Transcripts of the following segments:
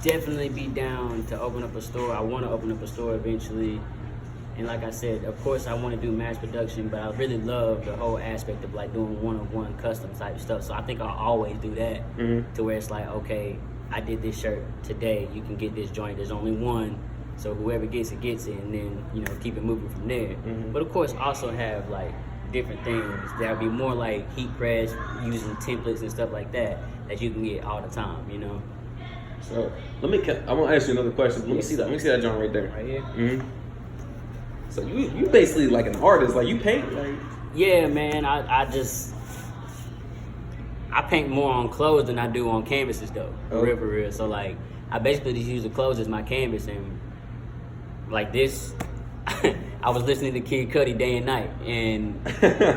definitely be down to open up a store. I want to open up a store eventually. And like I said, of course I want to do mass production, but I really love the whole aspect of like doing one-on-one custom type stuff. So I think I'll always do that to where it's like, okay, I did this shirt today. You can get this joint. There's only one. So whoever gets it, and then, you know, keep it moving from there. But of course also have like different things that would be more like heat press, using templates and stuff like that you can get all the time, you know. So I'm gonna ask you another question. Let me see that. Let me see that joint right there. Right here. So you basically like an artist, like you paint, like. Yeah, man. I paint more on clothes than I do on canvases, though. For real. So like, I basically just use the clothes as my canvas, and like this, I was listening to Kid Cudi day and night, and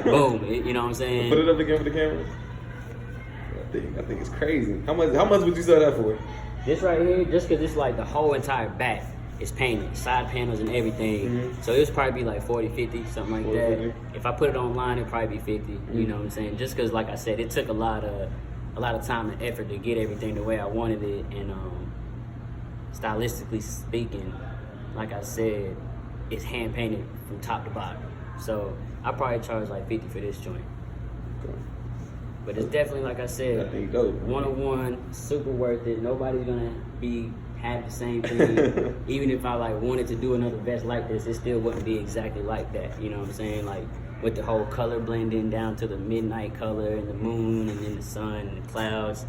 boom, you know what I'm saying? Put it up again for the camera. I think it's crazy. How much would you sell that for? This right here, just because it's like the whole entire back is painted, side panels and everything. So it's probably be like 40, 50, something like 40, that. 50. If I put it online, it'd probably be 50. You know what I'm saying? Just because, like I said, it took a lot of time and effort to get everything the way I wanted it, and stylistically speaking, like I said, it's hand painted from top to bottom. So I probably charge like 50 for this joint. Okay. But it's definitely, like I said, one-on-one, super worth it. Nobody's gonna have the same thing. Even if I like wanted to do another vest like this, it still wouldn't be exactly like that. You know what I'm saying? Like with the whole color blending down to the midnight color and the moon and then the sun and the clouds.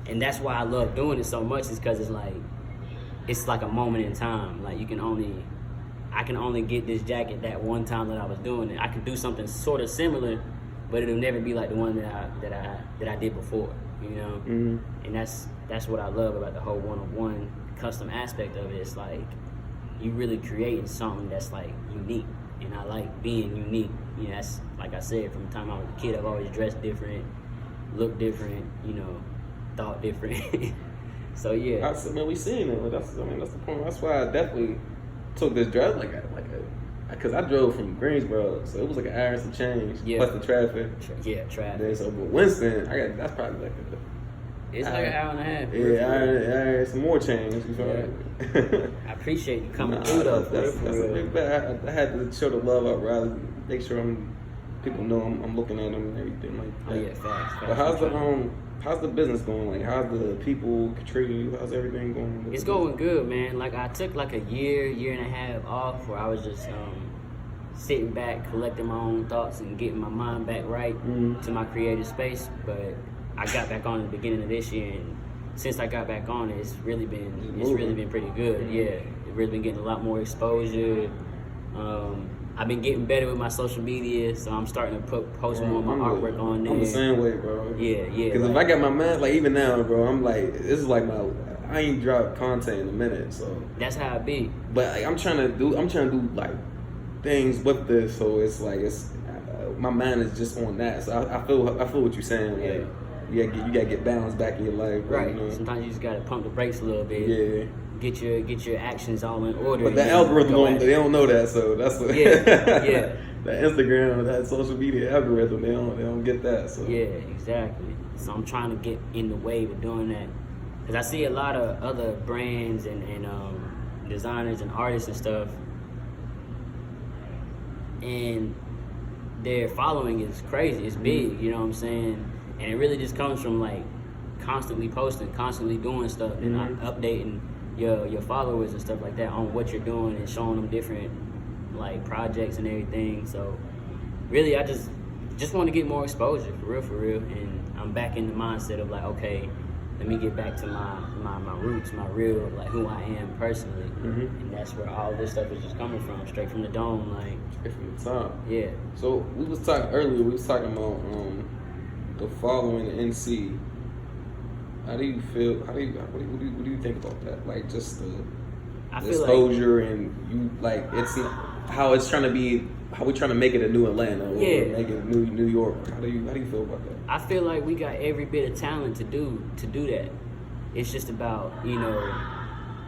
And that's why I love doing it so much, is because it's like a moment in time. Like I can only get this jacket that one time that I was doing it. I can do something sort of similar, but it'll never be like the one that I did before, you know. And that's what I love about the whole one-on-one custom aspect of it. It's like you really creating something that's like unique, and I like being unique. You know, that's like I said, from the time I was a kid, I've always dressed different, looked different, you know, thought different. So yeah, we seen it. That's the point. That's why I definitely took this drive because I drove from Greensboro, so it was like an hour and some change, plus the traffic. Traffic. Then, so, but Winston, that's probably like it's like an hour and a half. Yeah, some more change. You feel me? I appreciate you coming through though. That's a big bet. I had to show the love up, rather make sure people know I'm looking at them and everything like that. Oh yeah, facts. But how's the business going? Like, how's the people contributing you? How's everything going? It's going good, man. Like, I took like a year and a half off where I was just sitting back, collecting my own thoughts and getting my mind back right to my creative space. But I got back on at the beginning of this year, and since I got back on, it's really been pretty good. Yeah, it's really been getting a lot more exposure. I've been getting better with my social media, so I'm starting to post more of my artwork on there. I'm the same way, bro. Yeah. Because if I got my mind, like even now, bro, I'm like, this is like I ain't dropped content in a minute, so that's how it be. But like, I'm trying to do like things with this, so it's like my mind is just on that. So I feel what you're saying. Like, you gotta get balance back in your life, bro, right? You know? Sometimes you just gotta pump the brakes a little bit. Yeah. Get your actions all in order. But the algorithm, they don't know that, so that's what. Yeah. The Instagram, that social media algorithm, they don't get that. So. Yeah, exactly. So I'm trying to get in the wave of doing that, because I see a lot of other brands and designers and artists and stuff, and their following is crazy. It's big, you know what I'm saying? And it really just comes from like constantly posting, constantly doing stuff, and updating your followers and stuff like that on what you're doing and showing them different like projects and everything. So really, I just want to get more exposure, for real. And I'm back in the mindset of like, okay, let me get back to my roots, my real, like who I am personally. And that's where all this stuff is just coming from, straight from the dome, like straight from the top. Yeah. So we was talking earlier. We was talking about the following the NC. How do you feel? What do you think about that? Like just the exposure like, and you like it's how it's trying to be. How we trying to make it a new Atlanta or make it New York? How do you feel about that? I feel like we got every bit of talent to do that. It's just about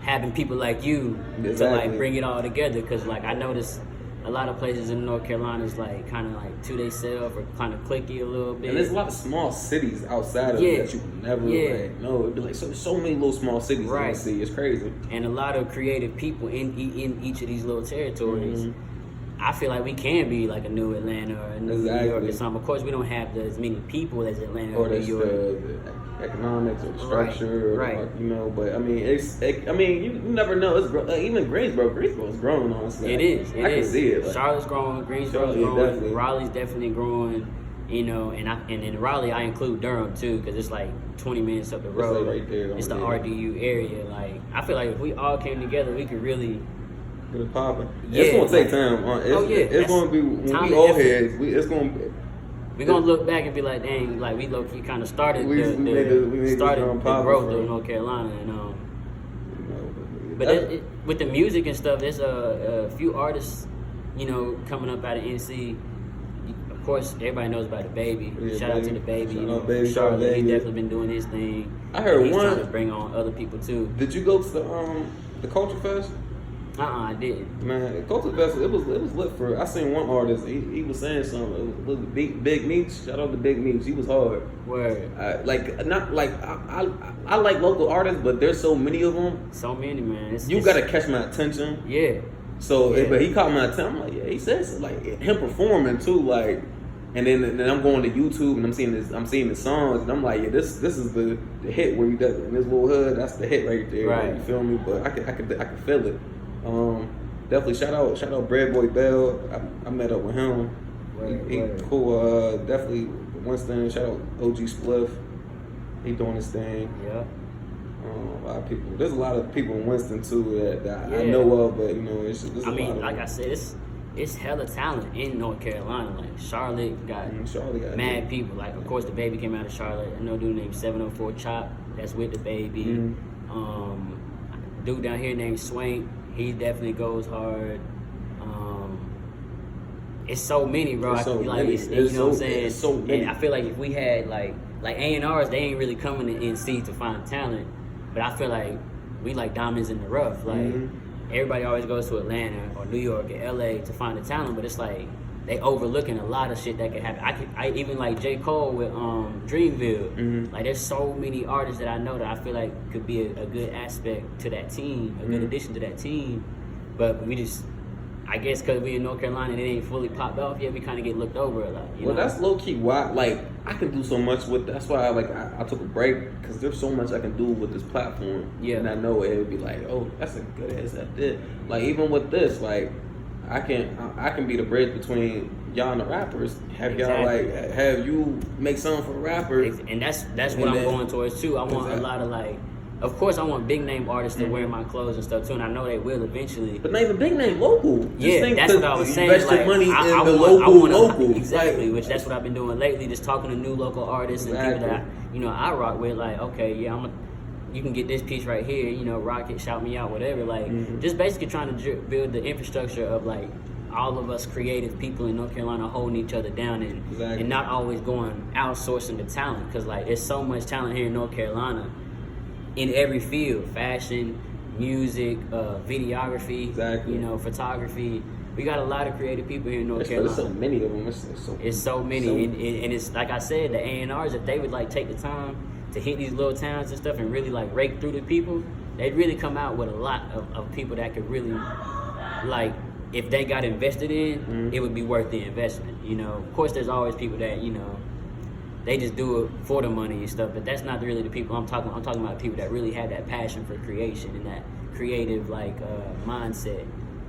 having people like you to like bring it all together. Because like I noticed a lot of places in North Carolina is like kind of like to themselves or kind of cliquey a little bit. And there's a lot of small cities outside of it that you can never like know. It'd be like so many little small cities in the city. It's crazy. And a lot of creative people in each of these little territories. I feel like we can be like a new Atlanta or a new New York or something. Of course, we don't have as many people as Atlanta or New York. The economics or the structure, you know. But I mean, you never know. It's even Greensboro is growing, honestly. It is. I can see it. Charlotte's growing, Greensboro's growing, definitely. Raleigh's definitely growing. You know, and in Raleigh I include Durham too, because it's like 20 minutes up the road. Right there. It's the RDU area. Like I feel like if we all came together, we could really. Get it popping. It's gonna take time. It's gonna be when we old heads. It's gonna be. We're gonna look back and be like, dang, like we low key kind of started the growth of North Carolina, but with the music and stuff, there's a few artists, you know, coming up out of NC. Of course, everybody knows about the Baby. Shout out to the Baby. You know, Charlotte, he definitely been doing his thing. I heard he's trying to bring on other people too. Did you go to the Culture Fest? I didn't. Man, Culture Fest, it was lit for. I seen one artist. He was saying something. It was Big Meech. Shout out to Big Meech. He was hard. Word. I like local artists, but there's so many of them. So many, man. You gotta catch my attention. Yeah. So, but he caught my attention. I'm like, yeah, he says like him performing too, like. And then I'm going to YouTube and I'm seeing the songs and I'm like, yeah, this is the hit where he does it in this little hood. That's the hit right there. Right. You feel me? But I can feel it. Definitely shout out Bread Boy Bell. I met up with him. He cool. Definitely Winston. Shout out OG Spliff. He doing his thing. Yeah. A lot of people. There's a lot of people in Winston too that I know of, but you know, it's just. I said, it's hella talent in North Carolina. Like Charlotte got mad people. Like of course the Baby came out of Charlotte. I know a dude named 704 Chop that's with the Baby. Dude down here named Swank. He definitely goes hard. It's so many, bro. You know what I'm saying? It's so many. And I feel like if we had like A&Rs, they ain't really coming to NC to find talent. But I feel like we like diamonds in the rough. Like everybody always goes to Atlanta or New York or LA to find the talent, but it's like they overlooking a lot of shit that could happen. I even like J. Cole with Dreamville. Like there's so many artists that I know that I feel like could be a good aspect to that team, a good addition to that team. But we just, I guess because we in North Carolina and it ain't fully popped off yet, we kind of get looked over a lot. You know? That's low key why. Like I can do so much with. That's why I took a break because there's so much I can do with this platform. Yeah, and I know it would be like, oh, that's a good ass that did. Like even with this, like. I can be the bridge between y'all and the rappers. Have y'all have you make something for rappers, and that's what I'm going towards too. I want a lot of of course I want big name artists to wear my clothes and stuff too, and I know they will eventually. But not even big name local. That's what I was saying. Invest your money in the local. Exactly, which that's what I've been doing lately. Just talking to new local artists and people that I rock with. Like, okay, yeah, you can get this piece right here, rock it, shout me out, whatever. Like, just basically trying to build the infrastructure of, like, all of us creative people in North Carolina holding each other down and not always going outsourcing the talent. Because, like, there's so much talent here in North Carolina in every field. Fashion, music, videography, photography. We got a lot of creative people here in North Carolina. There's so many of them. It's so many. And it's, like I said, the A&Rs, if they would, like, take the time to hit these little towns and stuff and really like rake through the people, they'd really come out with a lot of people that could really, like, if they got invested in, it would be worth the investment. Of course there's always people that, they just do it for the money and stuff, but that's not really the people I'm talking about people that really have that passion for creation and that creative mindset.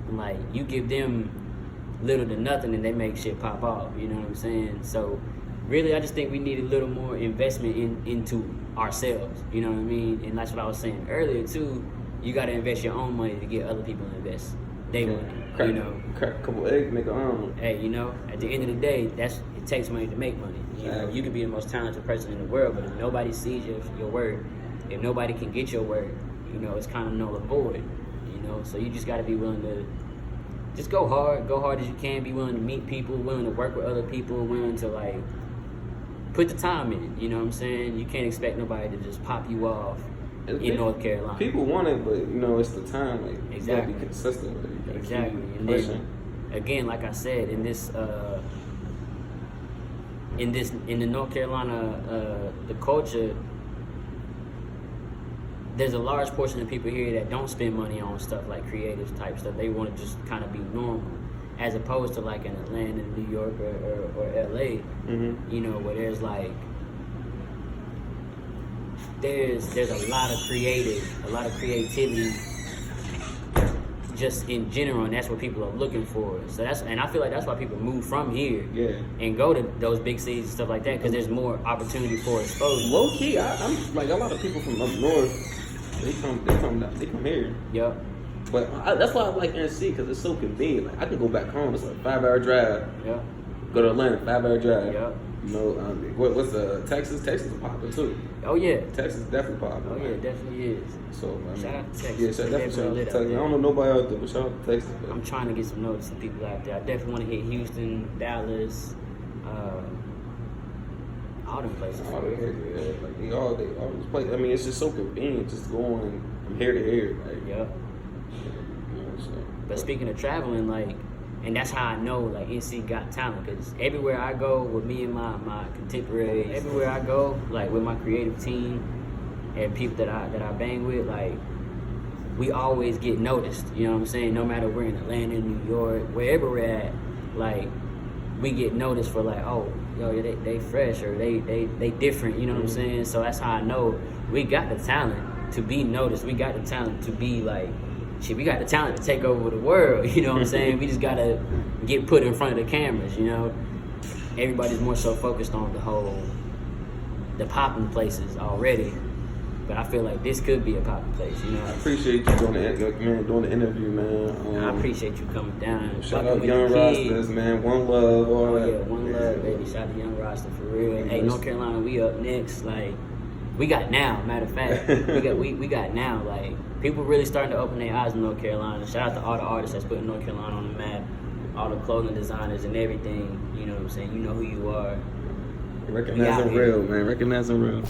And like you give them little to nothing and they make shit pop off, you know what I'm saying? So really, I just think we need a little more investment into ourselves. You know what I mean? And that's what I was saying earlier too. You got to invest your own money to get other people to invest their money. Crack a couple eggs, make an omelet. Hey, at the end of the day, it takes money to make money. You could be the most talented person in the world, but if nobody sees your work, if nobody can get your work, it's kind of null and void. So you just got to be willing to just go hard as you can. Be willing to meet people, willing to work with other people, willing to put the time in, you know what I'm saying? You can't expect nobody to just pop you off in North Carolina. People want it, but it's the time. Exactly. You gotta be consistent with it. Exactly. And again, like I said, in the North Carolina, the culture, there's a large portion of people here that don't spend money on stuff like creative type stuff. They want to just kind of be normal, as opposed to like in Atlanta, New York, or LA, you know, where there's like there's a lot of creativity just in general, and that's what people are looking for. So and I feel like that's why people move from here and go to those big cities and stuff like that, because there's more opportunity for exposure. Low key, I'm like, a lot of people from up north, they come here. Yep. But that's why I like NC, because it's so convenient. Like, I can go back home. It's like a 5-hour drive. Yep. Go to Atlanta, 5-hour drive. Yep. You know, what's Texas? Texas is popping too. Oh yeah. Texas is definitely popping. Oh yeah, it definitely is. So I mean, shout out to Texas. Yeah, definitely shout out to Texas. I don't know nobody out there, but shout out to Texas. But I'm trying to get some notice to people out there. I definitely want to hit Houston, Dallas, all them places. All them places, yeah. Like they all these places. I mean, it's just so convenient, just going from here to here. Like, yep. You know, so, but speaking of traveling, like, and that's how I know like NC got talent, because everywhere I go with me and my contemporaries, everywhere I go, like with my creative team and people that I bang with, like we always get noticed. You know what I'm saying? No matter we're in Atlanta, New York, wherever we're at, like we get noticed for like, oh, yo, they fresh, or they different. You know what I'm saying? So that's how I know we got the talent to be noticed. We got the talent to be like, shit, we got the talent to take over the world. You know what I'm saying? We just gotta get put in front of the cameras. You know, everybody's more so focused on the popping places already. But I feel like this could be a popping place, you know. I appreciate you doing the interview, man. I appreciate you coming down. Shout out Young Rastas, man. One love. Oh yeah, one love, baby. Shout out to Young Rasta for real. Hey, North Carolina, we up next. Like, we got now. Matter of fact, we got now. Like, people really starting to open their eyes in North Carolina. Shout out to all the artists that's putting North Carolina on the map. All the clothing designers and everything. You know what I'm saying? You know who you are. Recognize them real, man. Recognize them real.